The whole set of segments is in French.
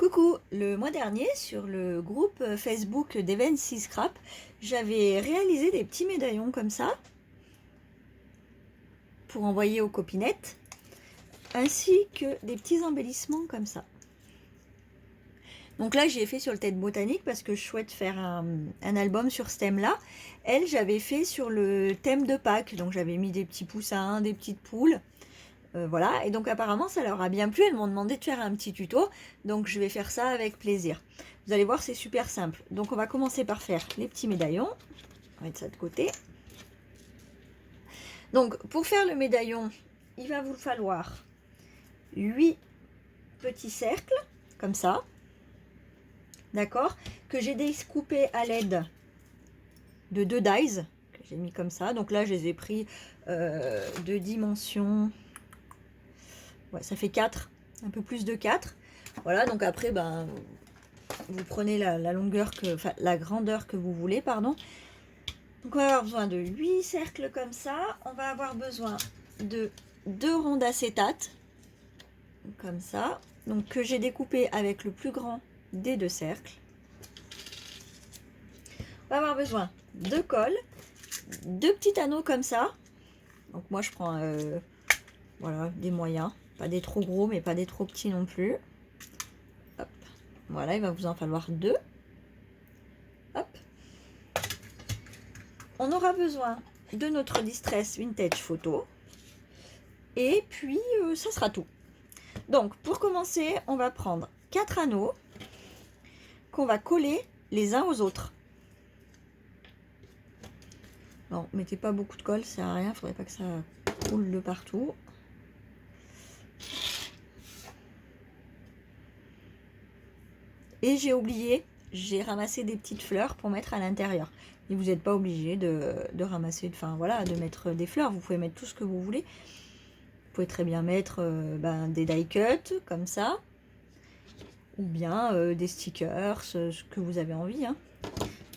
Coucou, le mois dernier sur le groupe Facebook d'Event Scrap, j'avais réalisé des petits médaillons comme ça pour envoyer aux copinettes, ainsi que des petits embellissements comme ça. Donc là j'ai fait sur le thème botanique parce que je souhaite faire un album sur ce thème là. Elle, j'avais fait sur le thème de Pâques, donc j'avais mis des petits poussins, des petites poules. Voilà, et donc apparemment ça leur a bien plu, elles m'ont demandé de faire un petit tuto, donc je vais faire ça avec plaisir. Vous allez voir, c'est super simple. Donc on va commencer par faire les petits médaillons. On va mettre ça de côté. Donc pour faire le médaillon, il va vous falloir 8 petits cercles, comme ça, d'accord, que j'ai découpés à l'aide de 2 dies, que j'ai mis comme ça. Donc là je les ai pris de dimension... Ouais, ça fait 4, un peu plus de 4. Voilà, donc après, ben, vous prenez la longueur, enfin la grandeur que vous voulez, pardon. Donc on va avoir besoin de 8 cercles comme ça. On va avoir besoin de 2 ronds d'acétate, comme ça. Donc que j'ai découpé avec le plus grand des 2 cercles. On va avoir besoin de colle, 2 petits anneaux comme ça. Donc moi je prends voilà, des moyens. Pas des trop gros, mais pas des trop petits non plus. Hop. Voilà, il va vous en falloir 2. Hop. On aura besoin de notre Distress Vintage Photo. Et puis, ça sera tout. Donc, pour commencer, on va prendre 4 anneaux qu'on va coller les uns aux autres. Bon, mettez pas beaucoup de colle, ça sert à rien. Il ne faudrait pas que ça coule de partout. Et j'ai oublié, j'ai ramassé des petites fleurs pour mettre à l'intérieur. Et vous n'êtes pas obligé de ramasser, enfin voilà, de mettre des fleurs. Vous pouvez mettre tout ce que vous voulez. Vous pouvez très bien mettre des die cuts, comme ça. Ou bien des stickers, ce que vous avez envie. Hein.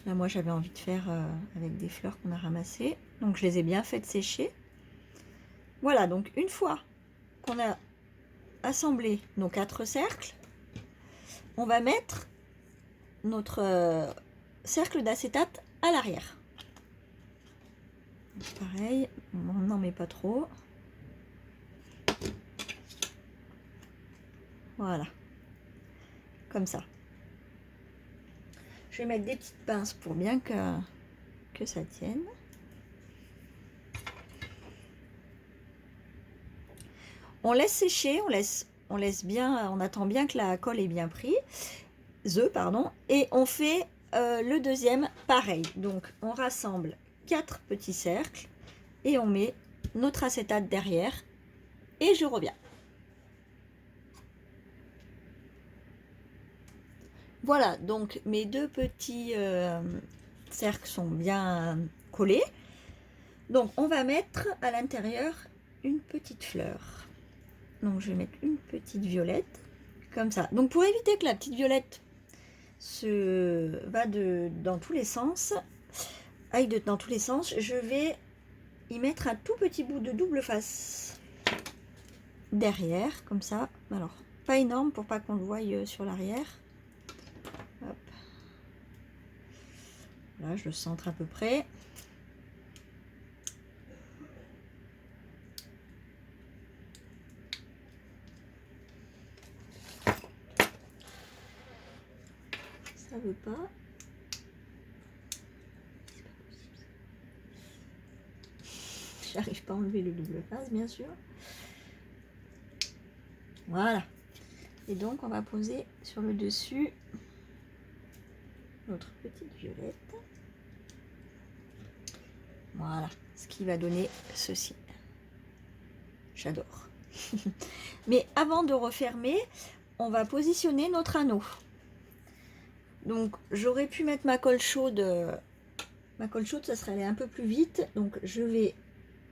Là, moi, j'avais envie de faire avec des fleurs qu'on a ramassées. Donc, je les ai bien faites sécher. Voilà, donc une fois qu'on a assemblé nos 4 cercles, on va mettre notre cercle d'acétate à l'arrière. Pareil, on n'en met pas trop. Voilà, comme ça. Je vais mettre des petites pinces pour bien que ça tienne. On laisse sécher, on laisse bien, on attend bien que la colle est bien prise. Pardon, et on fait le deuxième pareil. Donc on rassemble 4 petits cercles et on met notre acétate derrière et je reviens. Voilà, donc mes 2 petits cercles sont bien collés. Donc on va mettre à l'intérieur une petite fleur. Donc je vais mettre une petite violette comme ça. Donc pour éviter que la petite violette va dans tous les sens, dans tous les sens, je vais y mettre un tout petit bout de double face derrière, comme ça. Alors, pas énorme pour pas qu'on le voie sur l'arrière. Là, je le centre à peu près. Ça veut pas. J'arrive pas à enlever le double face, bien sûr. Voilà. Et donc, on va poser sur le dessus notre petite violette. Voilà, ce qui va donner ceci. J'adore. Mais avant de refermer, on va positionner notre anneau. Donc, j'aurais pu mettre ma colle chaude. Ma colle chaude, ça serait allé un peu plus vite. Donc, je vais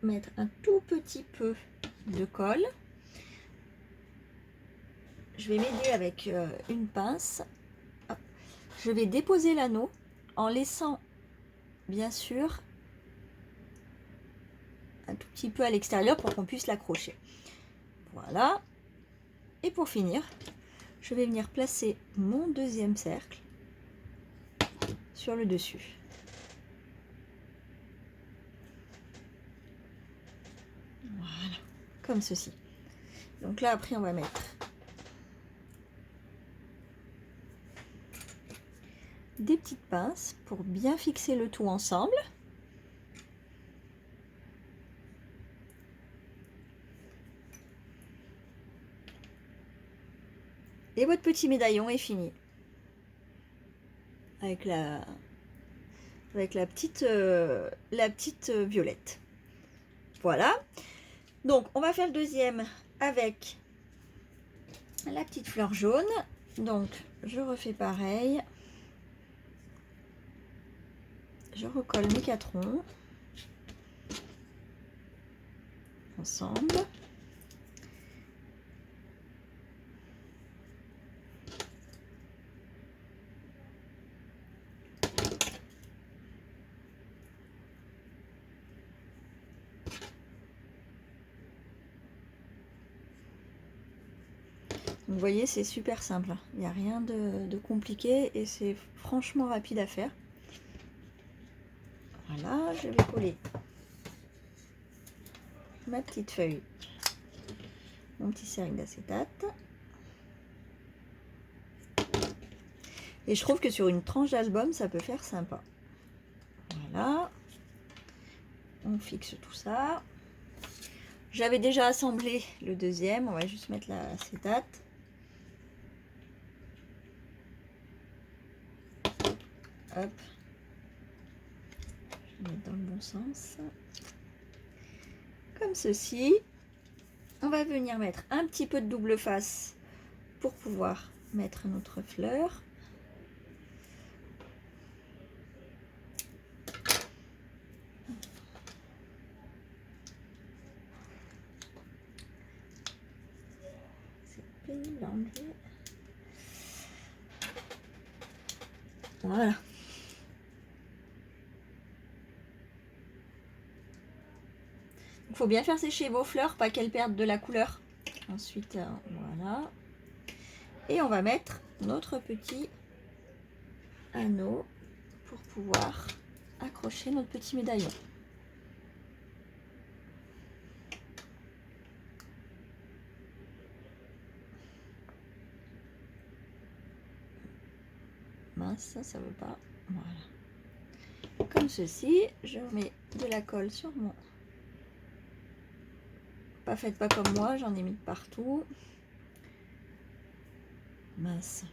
mettre un tout petit peu de colle. Je vais m'aider avec une pince. Hop. Je vais déposer l'anneau en laissant, bien sûr, un tout petit peu à l'extérieur pour qu'on puisse l'accrocher. Voilà. Et pour finir, je vais venir placer mon deuxième cercle sur le dessus. Voilà, comme ceci. Donc là, après, on va mettre des petites pinces pour bien fixer le tout ensemble. Et votre petit médaillon est fini. Avec la petite violette. Voilà. Donc, on va faire le deuxième avec la petite fleur jaune. Donc, je refais pareil. Je recolle mes 4 ronds ensemble. Vous voyez, c'est super simple. Il n'y a rien de compliqué et c'est franchement rapide à faire. Voilà, je vais coller ma petite feuille, mon petit cercle d'acétate. Et je trouve que sur une tranche d'album, ça peut faire sympa. Voilà. On fixe tout ça. J'avais déjà assemblé le deuxième. On va juste mettre l'acétate. Hop. Je vais mettre dans le bon sens. Comme ceci. On va venir mettre un petit peu de double face pour pouvoir mettre notre fleur. C'est pénible à enlever. Voilà. Il faut bien faire sécher vos fleurs, pas qu'elles perdent de la couleur. Ensuite, voilà. Et on va mettre notre petit anneau pour pouvoir accrocher notre petit médaillon. Mince, ça veut pas. Voilà. Comme ceci, je mets de la colle sur mon... Pas faites pas comme moi, j'en ai mis de partout. Mince.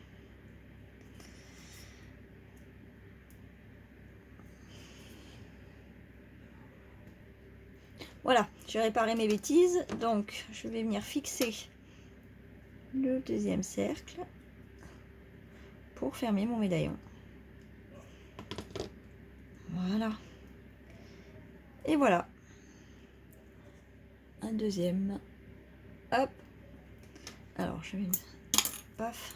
Voilà, j'ai réparé mes bêtises. Donc, je vais venir fixer le deuxième cercle pour fermer mon médaillon. Voilà. Et voilà. Un deuxième. Hop. Alors, je vais... Paf.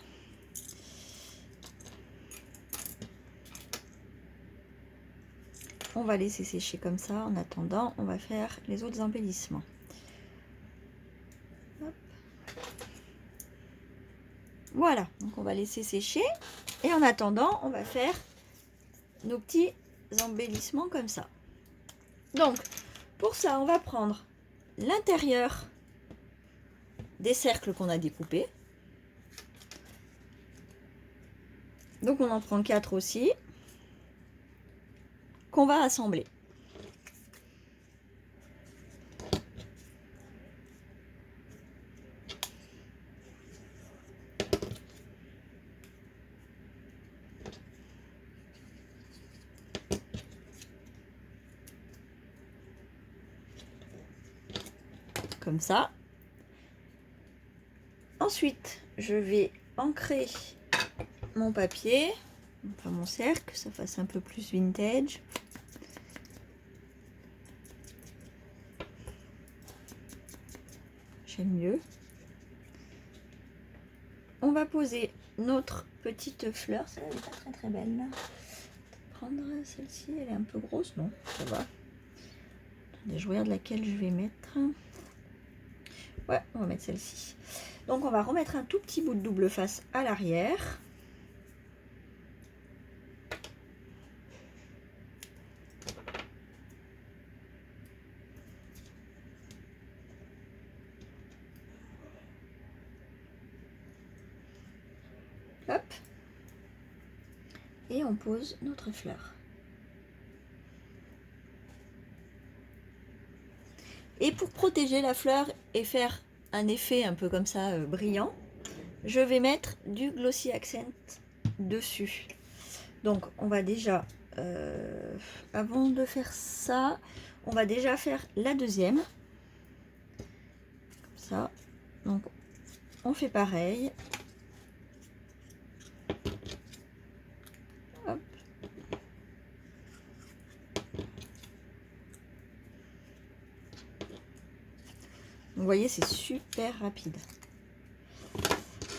On va laisser sécher comme ça. En attendant, on va faire les autres embellissements. Hop. Voilà, donc on va laisser sécher. Et en attendant, on va faire nos petits embellissements comme ça. Donc, pour ça, on va prendre l'intérieur des cercles qu'on a découpés. Donc, on en prend 4 aussi, qu'on va assembler. Comme ça. Ensuite, je vais ancrer mon papier, enfin mon cercle, que ça fasse un peu plus vintage. J'aime mieux. On va poser notre petite fleur. Celle-là n'est pas très belle. Là. Prendre celle-ci, elle est un peu grosse. Non, ça va. Attendez, je regarde laquelle je vais mettre. Ouais, on va mettre celle-ci. Donc on va remettre un tout petit bout de double face à l'arrière. Hop. Et on pose notre fleur. Et pour protéger la fleur et faire un effet un peu comme ça brillant, je vais mettre du Glossy Accent dessus. Donc on va déjà, avant de faire ça, on va déjà faire la deuxième. Comme ça. Donc on fait pareil. Hop. Vous voyez, c'est super rapide.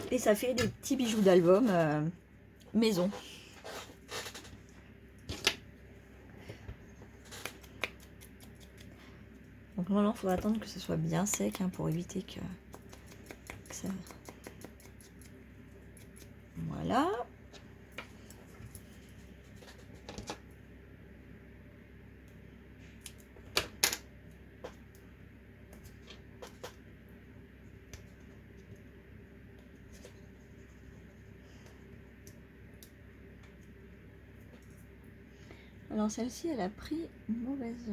Et ça fait des petits bijoux d'album maison. Donc maintenant, il faudra attendre que ce soit bien sec hein, pour éviter que ça... Voilà. Alors celle-ci, elle a pris une mauvaise...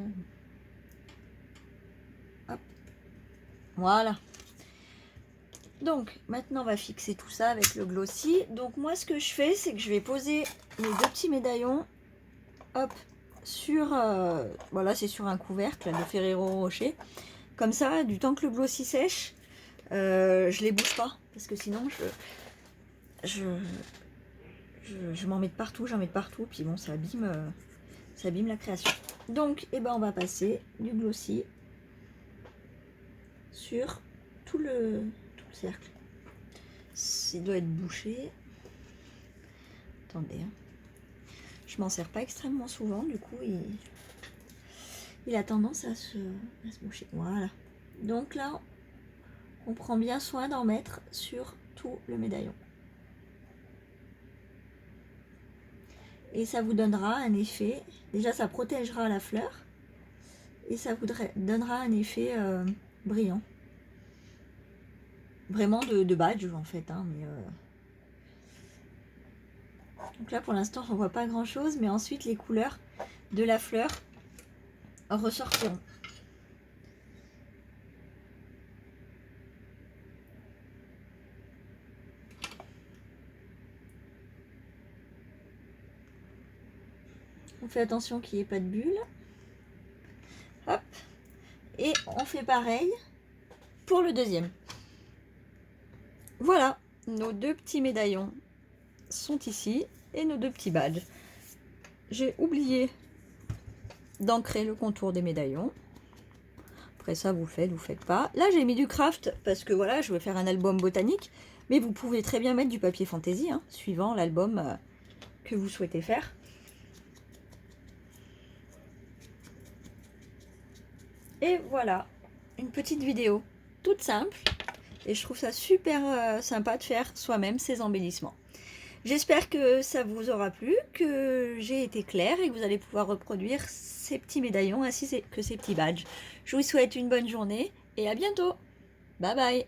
Hop. Voilà. Donc maintenant on va fixer tout ça avec le glossy. Donc moi ce que je fais, c'est que je vais poser mes deux petits médaillons, hop, sur... voilà, c'est sur un couvercle là, de Ferrero Rocher. Comme ça, du temps que le glossy sèche, je les bouge pas. Parce que sinon je m'en mets de partout, j'en mets de partout. Puis bon, ça abîme la création. Donc, eh ben, on va passer du glossy sur tout le cercle. Il doit être bouché. Attendez. Hein. Je m'en sers pas extrêmement souvent. Du coup, il a tendance à se boucher. Voilà. Donc là, on prend bien soin d'en mettre sur tout le médaillon. Et ça vous donnera un effet, déjà ça protégera la fleur, et ça vous donnera un effet brillant. Vraiment de badge en fait. Hein, mais, donc là pour l'instant on voit pas grand chose, mais ensuite les couleurs de la fleur ressortiront. On fait attention qu'il n'y ait pas de bulles. Hop. Et on fait pareil pour le deuxième. Voilà, nos deux petits médaillons sont ici et nos deux petits badges. J'ai oublié d'ancrer le contour des médaillons. Après ça, vous le faites pas. Là, j'ai mis du craft parce que voilà, je vais faire un album botanique. Mais vous pouvez très bien mettre du papier fantaisie, hein, suivant l'album que vous souhaitez faire. Et voilà, une petite vidéo toute simple. Et je trouve ça super sympa de faire soi-même ces embellissements. J'espère que ça vous aura plu, que j'ai été claire et que vous allez pouvoir reproduire ces petits médaillons ainsi que ces petits badges. Je vous souhaite une bonne journée et à bientôt. Bye bye.